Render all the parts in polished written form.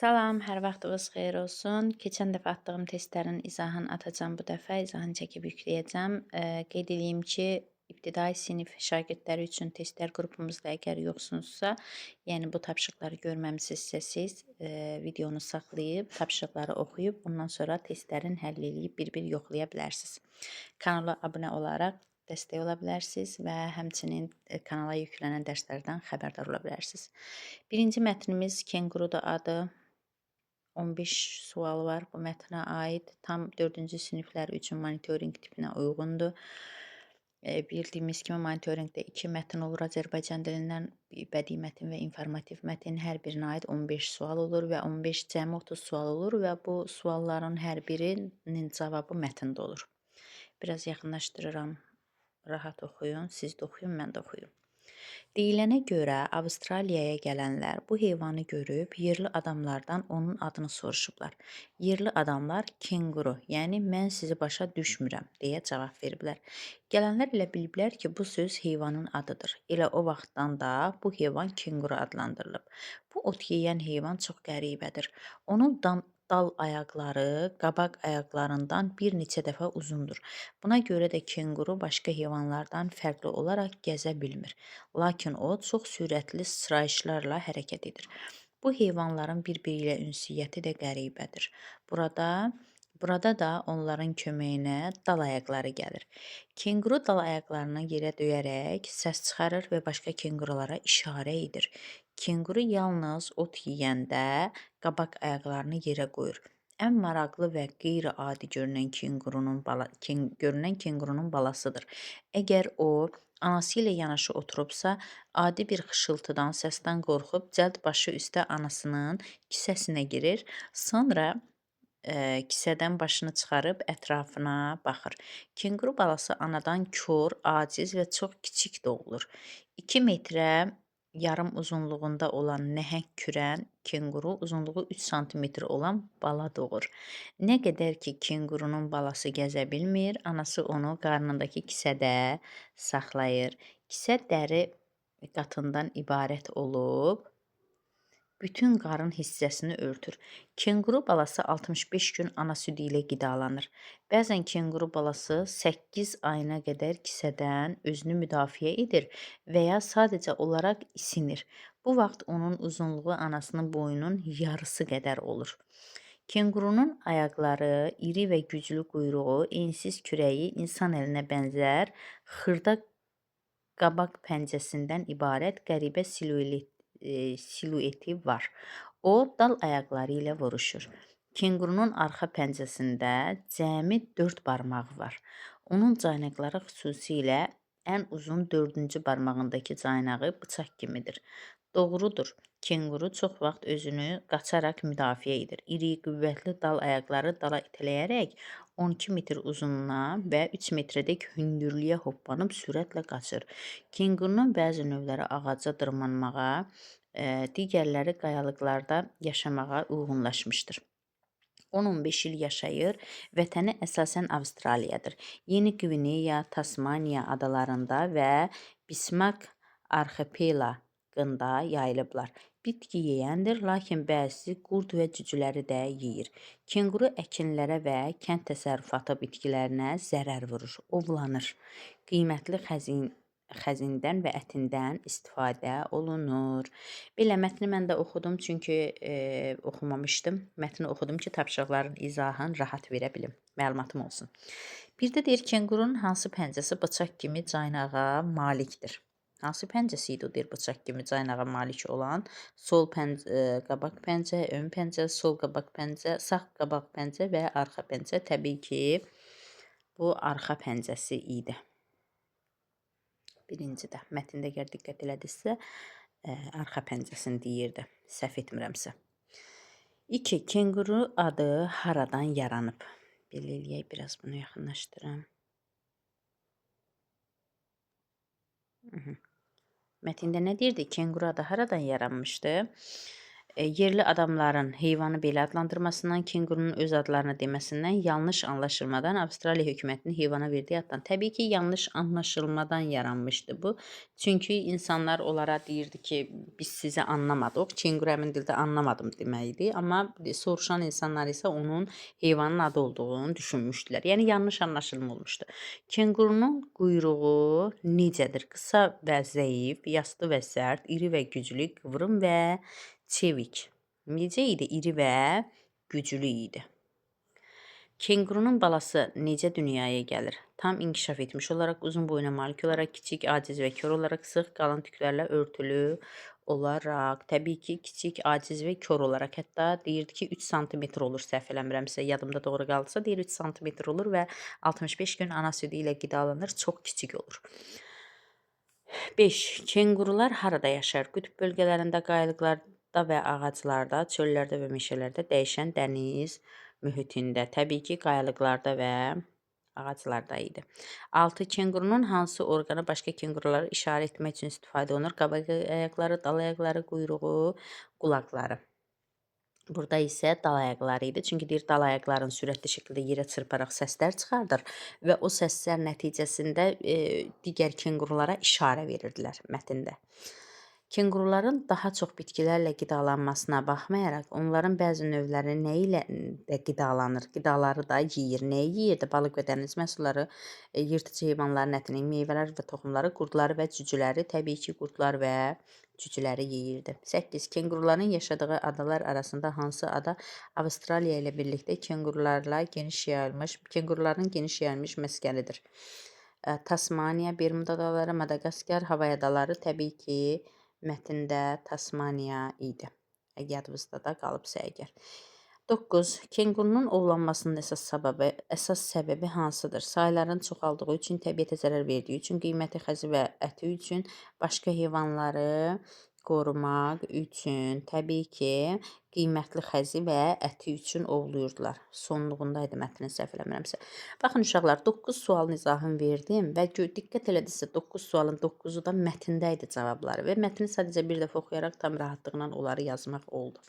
Salam, hər vaxtınız xeyir olsun. Keçən dəfə atdığım testlərin izahını atacağam bu dəfə, izahını çəkib yükləyəcəm. Qeyd edeyim ki, ibtidai sinif şagirdləri üçün testlər qrupumuzda əgər yoxsunuzsa, yəni bu tapşırıqları görməmisinizsə siz videonu saxlayıb, tapşırıqları oxuyub, ondan sonra testlərin həll eləyib bir-bir yoxlaya bilərsiniz. Kanala abunə olaraq dəstək ola bilərsiniz və həmçinin kanala yüklənən dərslərdən xəbərdar ola bilərsiniz. Birinci mətnimiz kenqurudur adı. 15 sual var bu mətnə aid. Tam 4-cü siniflər üçün monitorinq tipinə uyğundur. Bildiyimiz kimi monitorinqdə 2 mətn olur Azərbaycan dilindən, bədii mətn və informativ mətn. Hər birinə aid 15 sual olur və 15 cəmi 30 sual olur və bu sualların hər birinin cavabı mətndə olur. Biraz yaxınlaşdırıram. Rahat oxuyun, siz də oxuyun, mən də oxuyum. Deyilənə görə Avstraliyaya gələnlər bu heyvanı görüb yerli adamlardan onun adını soruşublar. Yerli adamlar kenguru, yəni mən sizi başa düşmürəm deyə cavab veriblər. Gələnlər elə biliblər ki, bu söz heyvanın adıdır. Elə o vaxtdan da bu heyvan kenguru adlandırılıb. Bu ot yeyən heyvan çox qəribədir. Onun dal ayaqları qabaq ayaqlarından bir neçə dəfə uzundur. Buna görə də kenguru başqa heyvanlardan fərqli olaraq gəzə bilmir. Lakin o çox sürətli sıçrayışlarla hərəkət edir. Bu heyvanların bir-biri ilə ünsiyyəti də qəribədir. Burada da onların köməyinə dal ayaqları gəlir. Kenguru dal ayaqlarını yerə döyərək səs çıxarır və başqa kengurulara işarə edir. Kenguru yalnız ot yeyəndə qabaq ayaqlarını yerə qoyur. Ən maraqlı və qeyri-adi görünən kengurunun balasıdır. Əgər o anası ilə yanaşı oturubsa, adi bir xışıltıdan, səsdən qorxub cəld başı üstə anasının kisəsinə girir. Sonra kisədən başını çıxarıb ətrafına baxır. Kenguru balası anadan kor, aciz və çox kiçik doğulur. 2 metrə yarım uzunluğunda olan nəhəng kürən kenguru uzunluğu 3 sm olan bala doğur. Nə qədər ki, kengurunun balası gəzə bilmir, anası onu qarnındakı kisədə saxlayır. Kisə dəri qatından ibarət olub, bütün qarın hissəsini örtür. Kenguru balası 65 gün ana südü ilə qidalanır. Bəzən kenguru balası 8 ayına qədər kisədən özünü müdafiə edir və ya sadəcə olaraq isinir. Bu vaxt onun uzunluğu anasının boyunun yarısı qədər olur. Kengurunun ayaqları, iri və güclü quyruğu, ensiz kürəyi insan əlinə bənzər, xırda qabaq pəncəsindən ibarət qəribə silueti var. O, dal ayaqları ilə vuruşur. Kengurunun arxa pəncəsində cəmi 4 barmağı var. Onun caynaqları xüsusilə ən uzun 4-cü barmağındakı caynağı bıçaq kimidir. Doğrudur, kenguru çox vaxt özünü qaçaraq müdafiə edir. İri, qüvvətli dal ayaqları dala itələyərək 12 metr uzunluğuna və 3 metrədək hündürlüyə hoppanıb sürətlə qaçır. Kengurunun bəzi növləri ağaca dırmanmağa, digərləri qayalıqlarda yaşamağa uyğunlaşmışdır. 10-15 il yaşayır, vətəni əsasən Avstraliyadır. Yeni Qvineya, Tasmaniya adalarında və Bismarck arxipelaqında yayılıblar. Bitki yeyəndir, lakin bəzisi qurd və cücüləri də yeyir. Kenguru əkinlərə və kənd təsərrüfatı bitkilərinə zərər vurur, ovlanır. Qiymətli xəzindən və ətindən istifadə olunur. Belə mətni mən də oxudum, çünki oxumamışdım. Mətni oxudum ki, tapşırıqların izahını rahat verə bilim, məlumatım olsun. Bir də deyir, kengurunun hansı pəncəsi bıçaq kimi caynağa malikdir? Hansı pəncəsi idi o, deyir, bıçaq kimi caynağa malik olan? Sol qabaq pəncə, ön pəncə, sol qabaq pəncə, sağ qabaq pəncə və arxa pəncə. Təbii ki, bu arxa pəncəsi idi. Birincidə, mətndə əgər diqqət elədinizsə, arxa pəncəsini deyirdi, səhv etmirəmsə. 2. Kenguru adı haradan yaranıb? Belə eləyək, biraz bunu yaxınlaşdırım. Mətndə nə deyirdi? Kenguru adı haradan yaranmışdı? Yerli adamların heyvanı belə adlandırmasından, kengurunun öz adlarını deməsindən, yanlış anlaşılmadan Avstraliya hökumətinin heyvana verdiyi addan. Təbii ki, yanlış anlaşılmadan yaranmışdı bu. Çünki insanlar onlara deyirdi ki, biz sizi anlamadıq. Kenguru həmin dildə anlamadım deməkdir. Amma soruşan insanlar isə onun heyvanın adı olduğunu düşünmüşdülər. Yəni yanlış anlaşılma olmuşdu. Kengurunun quyruğu necədir? Qısa və zəif, yastı və sərt, iri və güclü, qıvrım və çevik. Necə idi? İri və güclü idi. Kengurunun balası necə dünyaya gəlir? Tam inkişaf etmiş olaraq, uzun boyuna malik olaraq, kiçik, aciz və kör olaraq, sıx qalın tüklərlə örtülü olaraq, təbii ki, kiçik, aciz və kör olaraq, hətta deyirdi ki, 3 sm olur, səhv eləmirəmsə, yadımda doğru qaldısa, deyir 3 sm olur və 65 gün ana südü ilə qidalanır, çox kiçik olur. 5. Kengurular harada yaşar? Qütb bölgələrində, qayalıqlarda və ağaclarda, çöllərdə və meşələrdə, dəyişən dəniz mühitində. Təbii ki, qayalıqlarda və ağaclarda idi. 6. Kengurunun hansı orqanı başqa kenguruları işarə etmək üçün istifadə olunur? Qabaq ayaqları, dal ayaqları, quyruğu, qulaqları. Burada isə dal ayaqları idi. Çünki deyir, dal ayaqların sürətli şəkildə yerə çırparaq səslər çıxardır və o səslər nəticəsində digər kengurulara işarə verirdilər mətndə. Kenguruların daha çox bitkilərlə qidalanmasına baxmayaraq, onların bəzi növləri nə ilə də qidalanır? Qidaları da yeyir. Nəyi yeyirdi? Balıq və dəniz məhsulları, yırtıcı heyvanların ətini, meyvələr və toxumları, qurdları və cücüləri, təbii ki, qurdlar və cücüləri yeyirdi. 8. Kenguruların yaşadığı adalar arasında hansı ada Avstraliya ilə birlikdə kenguruların geniş yayılmış məskənidir? Tasmaniya, Bermuda adaları, Madagaskar, Havay adaları, təbii ki, mətndə Tasmaniya idi. Yadınızda da qalıbsa əgər. 9. Kengurunun ovlanmasının əsas səbəbi hansıdır? Sayların çoxaldığı üçün, təbiətə zərər verdiyi üçün, qiyməti xəzi və əti üçün, başqa heyvanları qorumaq üçün, təbii ki, qiymətli xəzi və əti üçün ovluyurdular. Sonluğundaydı mətnin, səhv eləmirəmsə. Baxın uşaqlar, 9 sualın izahını verdim və diqqət elədinizsə 9 sualın 9-u da mətndə idi cavabları və mətni sadəcə bir dəfə oxuyaraq tam rahatlıqla onları yazmaq oldu.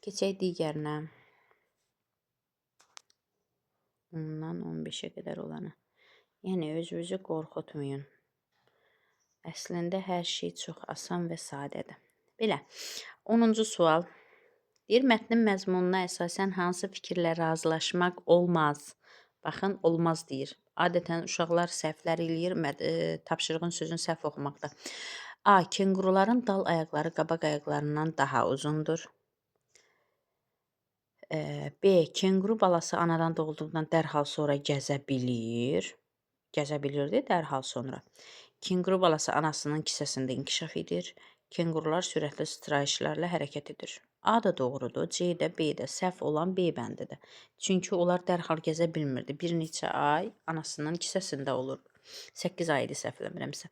Keçək digərinə. 10-dan 15-ə qədər olanı. Yəni, özünüzü qorxutmayın. Əslində, hər şey çox asan və sadədir. Belə, 10-cu sual. Deyir, mətnin məzmununa əsasən hansı fikirlə razılaşmaq olmaz? Baxın, olmaz deyir. Adətən uşaqlar səhvlər eləyir, tapşırığın sözün səhv oxumaqda. A. Kenguruların dal ayaqları qabaq ayaqlarından daha uzundur. B. Kenguru balası anadan doğulduqdan dərhal sonra gəzə bilir. Gəzə bilirdi dərhal sonra. Kenguru balası anasının kisəsində inkişaf edir. Kengurular sürətli sıçrayışlarla hərəkət edir. A da doğrudur, C də, B də. Səhv olan B bəndidir. Çünki onlar dərhal gəzə bilmirdi. Bir neçə ay anasının kisəsində olur. 8 ay idi, səhv eləmirəmsə.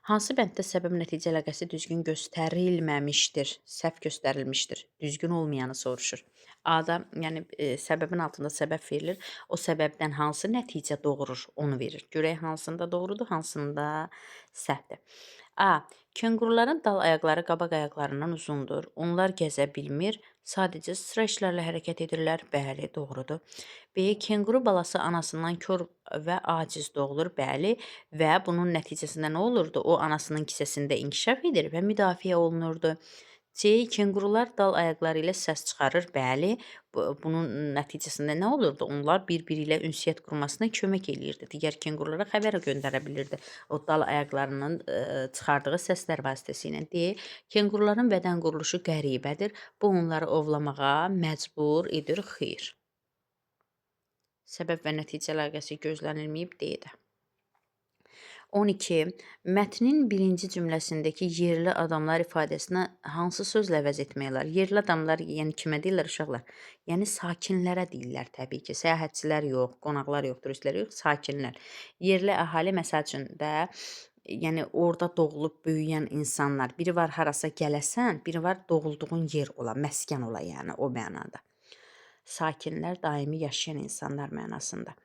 Hansı bənddə səbəb nəticə əlaqəsi düzgün göstərilməmişdir? Səhv göstərilmişdir. Düzgün olmayanı soruşur. A-da, yəni səbəbin altında səbəb verilir. O səbəbdən hansı nəticə doğurur, onu verir. Görək hansında doğrudur, hansında səhvdir. A. Kenguruların dal ayaqları qabaq ayaqlarından uzundur. Onlar gəzə bilmir, sadəcə sıçrayışlarla hərəkət edirlər. Bəli, doğrudur. B. Kenguru balası anasından kör və aciz doğulur. Bəli, və bunun nəticəsində nə olurdu? O anasının kisəsində inkişaf edir və müdafiə olunurdu. C. Kengurular dal ayaqları ilə səs çıxarır. Bəli, bunun nəticəsində nə olurdu? Onlar bir-biri ilə ünsiyyət qurmasına kömək eləyirdi. Digər kengurulara xəbər göndərə bilirdi. O dal ayaqlarının çıxardığı səslər vasitəsilə. D. Kenguruların bədən quruluşu qəribədir. Bu onları ovlamağa məcbur edir. Xeyr. Səbəb və nəticə əlaqəsi gözlənilməyib D-də. 12. Mətnin birinci cümləsindəki yerli adamlar ifadəsinə hansı sözlə əvəz etmək olar? Yerli adamlar, yəni kimə deyirlər uşaqlar? Yəni sakinlərə deyirlər təbii ki. Səyahətçilər yox, qonaqlar yox, turistlər yox, sakinlər. Yerli əhali məsəl üçün də, yəni orada doğulub böyüyən insanlar. Biri var harasa gələsən, biri var doğulduğun yer ola, məskən ola, yəni o mənada. Sakinlər daimi yaşayan insanlar mənasında.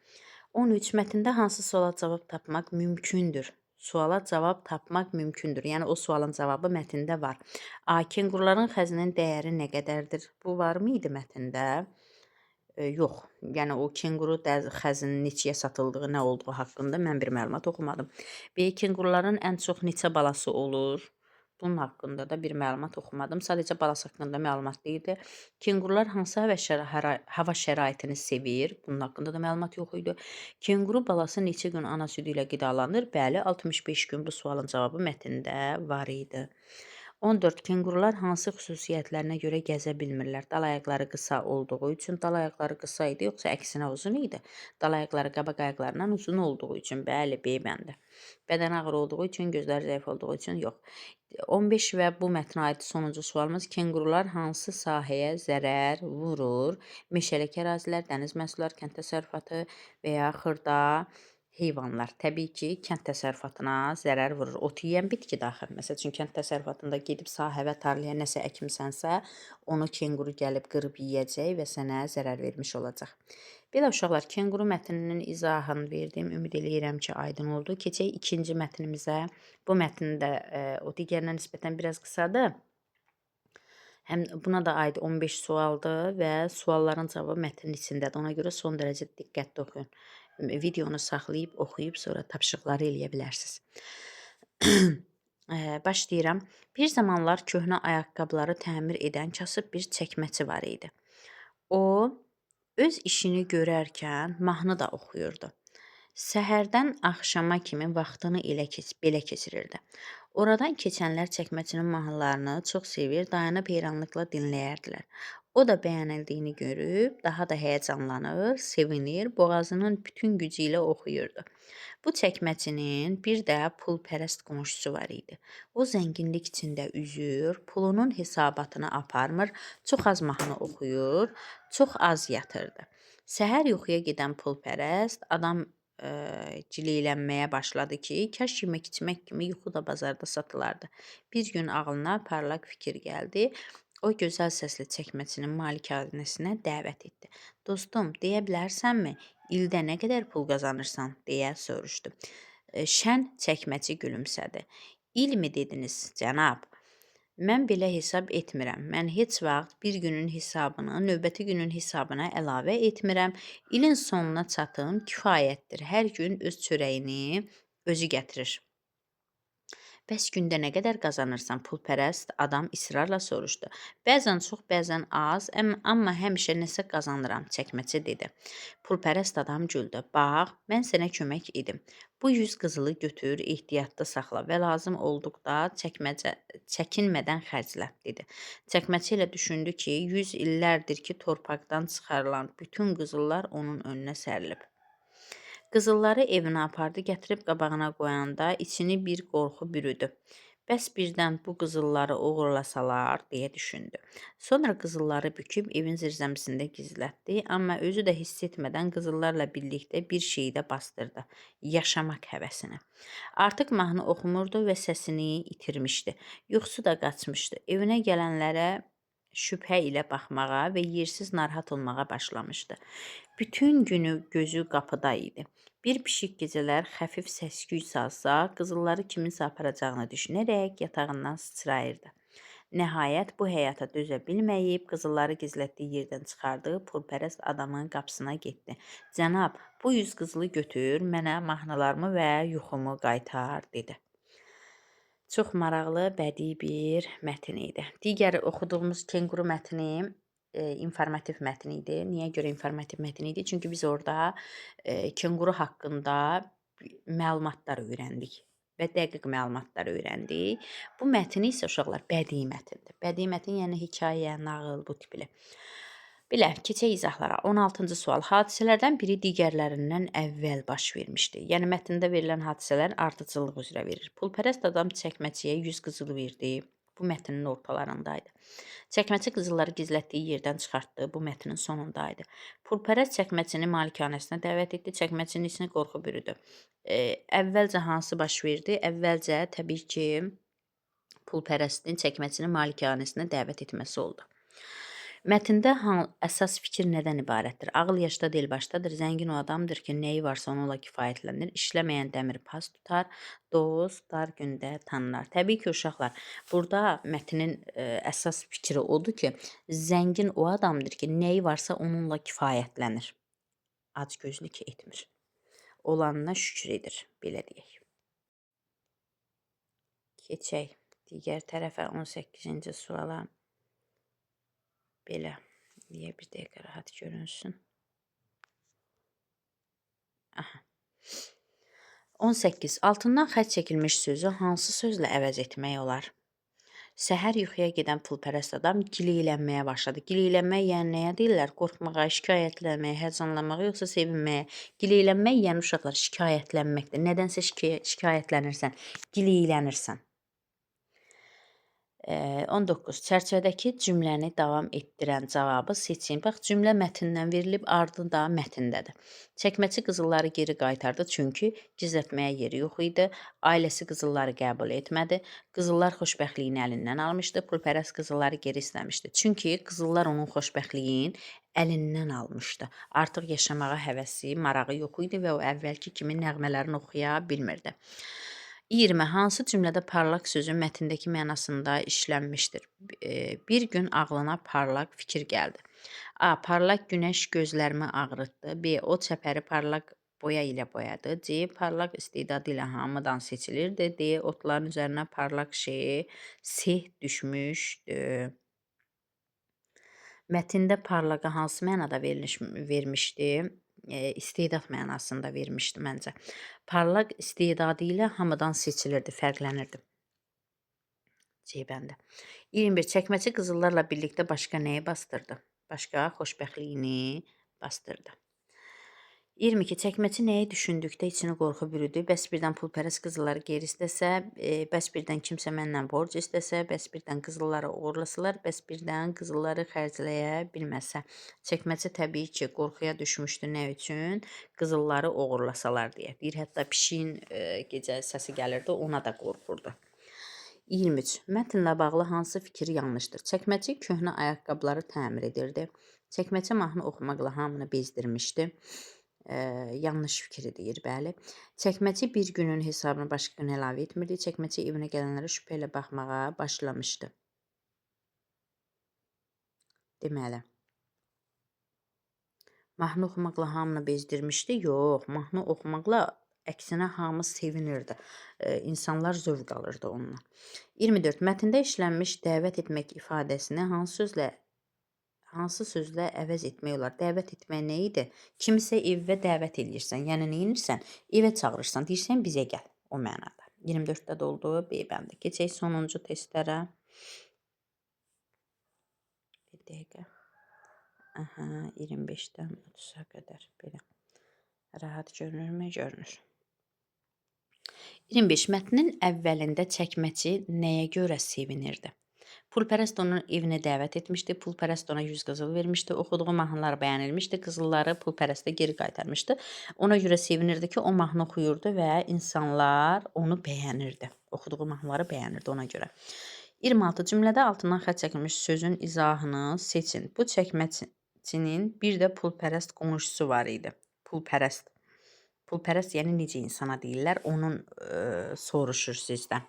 13. Mətndə hansı suala cavab tapmaq mümkündür? suala cavab tapmaq mümkündür. Yəni o sualın cavabı mətndə var. A. Kenquruların xəzinin dəyəri nə qədərdir? Bu varmı idi mətndə? Yox. Yəni o kenquru xəzinin neçəyə satıldığı, nə olduğu haqqında mən bir məlumat oxumadım. B. Kenquruların ən çox neçə balası olur? Bunun haqqında da bir məlumat oxumadım. Sadəcə balası haqqında məlumat deyildi. Kenqurular hansı hava şəraitini sevir? Bunun haqqında da məlumat yox idi. Kenquru balası neçə gün ana südü ilə qidalanır? Bəli, 65 gün bu sualın cavabı mətndə var idi. 14. Kenqurular hansı xüsusiyyətlərinə görə gəzə bilmirlər? Dal ayaqları qısa olduğu üçün dal ayaqları qısa idi, yoxsa əksinə uzun idi? Dal ayaqları qabaq ayaqlarından uzun olduğu üçün, bəli, B bəndə. Bədən ağır olduğu üçün, gözləri zəif olduğu üçün, yox. 15 və bu mətnə aid sonuncu sualımız kenqurular hansı sahəyə zərər vurur? Meşəlik ərazilər, dəniz məhsulları, kənd təsərrüfatı və ya xırda heyvanlar. Təbii ki, kənd təsərrüfatına zərər vurur. Ot yeyən bitki daxil. Məsəl üçün, kənd təsərrüfatında gedib sahəvə, tarlaya nəsə əkmisənsə, onu kenquru gəlib qırıb yeyəcək və sənə zərər vermiş olacaq. Belə uşaqlar, kenquru mətninin izahını verdim. Ümid eləyirəm ki, aydın oldu. Keçək ikinci mətnimizə. Bu mətn də o digərinə nisbətən biraz qısadır. Həm buna da aid 15 sualdır və sualların cavabı mətnin içindədir. Ona görə son dərəcə diqqətli oxuyun. Videonu saxlayıb, oxuyub, sonra tapşırıqları eləyə bilərsiniz. Başlayıram. Bir zamanlar köhnə ayaqqabıları təmir edən kasıb bir çəkməçi var idi. O, öz işini görərkən mahnı da oxuyurdu. Səhərdən axşama kimi vaxtını belə keçirirdi. Oradan keçənlər çəkməçinin mahnılarını çox sevir, dayanıb heyranlıqla dinləyərdilər. O da bəyənildiyini görüb, daha da həyəcanlanır, sevinir, boğazının bütün gücü ilə oxuyurdu. Bu çəkməçinin bir də pulpərəst qonşusu var idi. O zənginlik içində üzür, pulunun hesabatını aparmır, çox az mahnı oxuyur, çox az yatırdı. Səhər yuxuya gedən pulpərəst adam cileylənməyə başladı ki, kaş yemək içmək kimi yuxu da bazarda satılardı. Bir gün ağlına parlaq fikir gəldi. O gözəl səsli çəkməçinin malikanəsinə dəvət etdi. Dostum, deyə bilərsənmi, ildə nə qədər pul qazanırsan, deyə soruşdu. Şən çəkməçi gülümsədi. İlmi dediniz, cənab? Mən belə hesab etmirəm. Mən heç vaxt bir günün hesabını növbəti günün hesabına əlavə etmirəm. İlin sonuna çatım kifayətdir. Hər gün öz çörəyini özü gətirir. Bəs gündə nə qədər qazanırsan? Pulpərəst adam israrla soruşdu. Bəzən çox, bəzən az, amma həmişə nəsə qazanıram, çəkməçi dedi. Pulpərəst adam güldü. Bax, mən sənə kömək edim. Bu 100 qızılı götür, ehtiyatda saxla və lazım olduqda çəkinmədən xərclə, dedi. Çəkməçi ilə düşündü ki, 100 illərdir ki, torpaqdan çıxarılan bütün qızıllar onun önünə sərilib. Qızılları evinə apardı, gətirib qabağına qoyanda içini bir qorxu bürüdü. Bəs birdən bu qızılları oğurlasalar, deyə düşündü. Sonra qızılları büküb evin zirzəmisində gizlətdi, amma özü də hiss etmədən qızıllarla birlikdə bir şeyi də bastırdı. Yaşamaq həvəsini. Artıq mahnı oxumurdu və səsini itirmişdi. Yuxusu da qaçmışdı. Evinə gələnlərə şübhə ilə baxmağa və yersiz narahat olmağa başlamışdı. Bütün günü gözü qapıda idi. Bir pişik gecələr xəfif səs-küy salsa, qızılları kiminsə aparacağını düşünərək yatağından sıçrayırdı. Nəhayət bu həyata dözə bilməyib, qızılları gizlətdiyi yerdən çıxardı, pulpərəst adamın qapısına getdi. Cənab, bu 100 qızılı götür, mənə mahnılarımı və yuxumu qaytar, dedi. Çox maraqlı, bədii bir mətn idi. Digər oxuduğumuz kenquru mətni informativ mətn idi. Niyə görə informativ mətn idi? Çünki biz orada kenquru haqqında məlumatlar öyrəndik və dəqiq məlumatlar öyrəndik. Bu mətn isə uşaqlar bədii mətndir. Bədii mətn yəni hekayə, nağıl, bu tipli. Belə, keçək izahlara. 16-cı sual. Hadisələrdən biri digərlərindən əvvəl baş vermişdi. Yəni, mətndə verilən hadisələr ardıcıllıq üzrə verir. Pulpərəst adam çəkməçiyə 100 qızıl verdi. Bu mətnin ortalarındaydı. Çəkməçi qızılları gizlətdiyi yerdən çıxartdı. Bu mətnin sonundaydı. Pulpərəst çəkməçini malikanəsinə dəvət etdi. Çəkməçinin içini qorxu bürüdü. Əvvəlcə hansı baş verdi? Əvvəlcə təbii ki, pulpərəstin çəkməçinin malikanəsinə dəvət etməsi oldu. Mətndə əsas fikir nədən ibarətdir? Ağıl yaşda deyil başdadır. Zəngin o adamdır ki, nəyi varsa onunla kifayətlənir. İşləməyən dəmir pas tutar. Dost dar gündə tanınar. Təbii ki, uşaqlar, burada mətnin əsas fikri odur ki, zəngin o adamdır ki, nəyi varsa onunla kifayətlənir. Acgözlük etmir. Olanına şükür edir, belə deyək. Keçək digər tərəfə 18-ci suala. Belə. Niyə bir dəqiqə rahat görünsün? Aha. 18. Altından xətt çəkilmiş sözü hansı sözlə əvəz etmək olar? Səhər yuxuya gedən pulpərəst adam gileylənməyə başladı. Gileylənmək yəni nəyə deyirlər? Qorxmağa, şikayətlənməyə, həyəcanlanmağa, yoxsa sevinməyə? Gileylənmək yəni uşaqlar şikayətlənməkdir. Nədənsə şikayətlənirsən, gileylənirsən. 19. Çərçivədəki cümləni davam etdirən cavabı seçin. Bax, cümlə mətndən verilib, ardı da mətndədir. Çəkməçi qızılları geri qaytardı, çünki gizlətməyə yeri yox idi. Ailəsi qızılları qəbul etmədi. Qızıllar xoşbəxtliyin əlindən almışdı. Pulpərəst qızılları geri istəmişdi. Çünki qızıllar onun xoşbəxtliyin əlindən almışdı. Artıq yaşamağa həvəsi, marağı yox idi və o əvvəlki kimi nəğmələrini oxuya bilmirdi. 20. Hansı cümlədə parlaq sözü mətndəki mənasında işlənmişdir? Bir gün ağlına parlaq fikir gəldi. A. Parlaq günəş gözlərimi ağrıtdı. B. O çəpəri parlaq boya ilə boyadı. C. Parlaq istedadı ilə hamıdan seçilirdi. D. Otların üzərinə parlaq seh düşmüşdü. Mətndə parlaqa hansı mənada vermişdi? İstedad mənasında vermişdi məncə. Parlaq istedadı ilə hamıdan seçilirdi, fərqlənirdi. C bəndə. 21. Çəkməçi qızıllarla birlikdə başqa nəyi bastırdı? Başqa xoşbəxtliyini bastırdı. 22. Çəkməçi nəyi düşündükdə içini qorxu bürüdü? Bəs birdən pulpərəst qızılları geri istəsə, bəs birdən kimsə məndən borc istəsə, bəs birdən qızılları uğurlasalar, bəs birdən qızılları xərcləyə bilməsə. Çəkməçi təbii ki, qorxuya düşmüşdü. Nə üçün? Qızılları uğurlasalar deyə. Deyir, hətta pişiyin gecə səsi gəlirdi, ona da qorxurdu. 23. Mətnlə bağlı hansı fikir yanlışdır? Çəkməçi köhnə ayaqqabıları təmir edirdi. Çəkməçi mahnı oxumaqla hamını bezdirmişdi. Yanlış fikri deyir, bəli. Çəkməçi bir günün hesabını başqa gün əlavə etmirdi. Çəkməçi evinə gələnlərə şübhə ilə baxmağa başlamışdı. Deməli, mahnı oxumaqla hamını bezdirmişdi. Yox, mahnı oxumaqla əksinə hamı sevinirdi. İnsanlar zövq alırdı onunla. 24. Mətndə işlənmiş dəvət etmək ifadəsini hansı sözlə əvəz etmək olar? Dəvət etmək nə idi? Kimisə evə dəvət edirsən. Yəni nə edirsən? Evə çağırırsan. Deyirsən bizə gəl. O mənada. 24-də də oldu B bəndi. Keçək sonuncu testlərə. Bir dəqiqə. 25-dən 30-a qədər belə. Rahat görünürmü? Görünür. 25. Mətnin əvvəlində çəkməçi nəyə görə sevinirdi? Pulpərəst onun evinə dəvət etmişdi. Pulpərəst ona 100 qızıl vermişdi. Oxuduğu mahnılar bəyənilmişdi. Qızılları pulpərəstə geri qaytarmışdı. Ona görə sevinirdi ki, o mahnı oxuyurdu və insanlar onu bəyənirdi. Oxuduğu mahnıları bəyənirdi ona görə. 26. Cümlədə altından xətt çəkilmiş sözün izahını seçin. Bu çəkməçinin bir də pulpərəst qonşusu var idi. Pulpərəst. Pulpərəst yəni necə insana deyirlər, onun soruşur sizdən.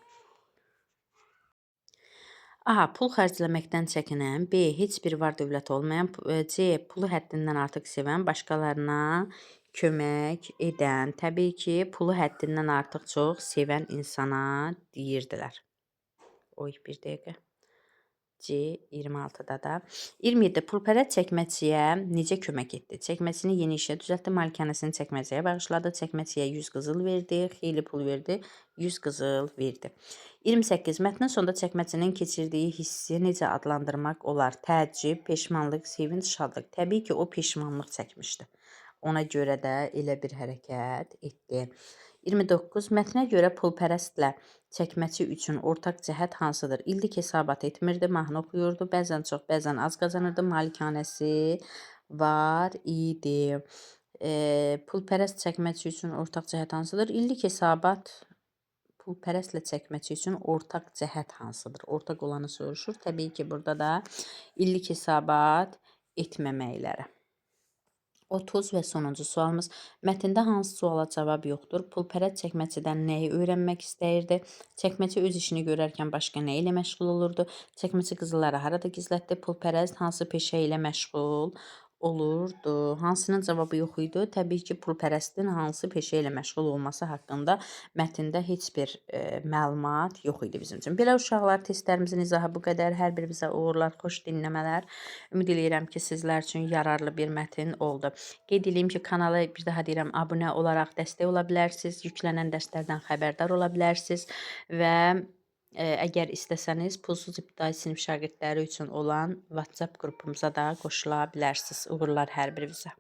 A. Pul xərcləməkdən çəkinən. B. Heç bir var dövlət olmayan. C. Pulu həddindən artıq sevən, başqalarına kömək edən. Təbii ki, pulu həddindən artıq çox sevən insana deyirdilər. Oy, bir dəqiqə. C. 26-da da. 27. Pulpərəst çəkməçiyə necə kömək etdi? Çəkməçini yeni işə düzəltdi, malikanəsini çəkməçiyə bağışladı, çəkməçiyə 100 qızıl verdi, xeyli pul verdi, 100 qızıl verdi. 28. Mətnin sonunda çəkməçinin keçirdiyi hissi necə adlandırmaq olar? Təəccüb, peşmanlıq, sevinç, şadlıq. Təbii ki, o peşmanlıq çəkmişdi. Ona görə də elə bir hərəkət etdi. 29. Mətnə görə pulpərəstlə çəkməçi üçün ortaq cəhət hansıdır? İllik hesabat etmirdi, mahnı oxuyurdu, bəzən çox, bəzən az qazanırdı, malikanəsi var idi. Pulpərəst çəkməçi üçün ortaq cəhət hansıdır? İllik hesabat pulpərəstlə çəkməçi üçün ortaq cəhət hansıdır? Ortaq olanı soruşur. Təbii ki, burada da illik hesabat etməməkləri. 30 və sonuncu sualımız. Mətndə hansı suala cavab yoxdur? Pulpərəst çəkməçidən nəyi öyrənmək istəyirdi? Çəkməçi öz işini görərkən başqa nə ilə məşğul olurdu? Çəkməçi qızılları harada gizlətdi? Pulpərəst hansı peşə ilə məşğul olurdu? Hansının cavabı yox idi? Təbii ki, pulpərəstin hansı peşə ilə məşğul olması haqqında mətndə heç bir məlumat yox idi bizim üçün. Belə uşaqlar, testlərimizin izahı bu qədər. Hər birimizə uğurlar, xoş dinləmələr. Ümid eləyirəm ki, sizlər üçün yararlı bir mətin oldu. Qeyd edeyim ki, kanala bir daha deyirəm, abunə olaraq dəstək ola bilərsiniz. Yüklənən dərslərdən xəbərdar ola bilərsiniz və əgər istəsəniz, pulsuz ibtidai sinif şagirdləri üçün olan WhatsApp qrupumuza da qoşula bilərsiniz. Uğurlar hər birinizə.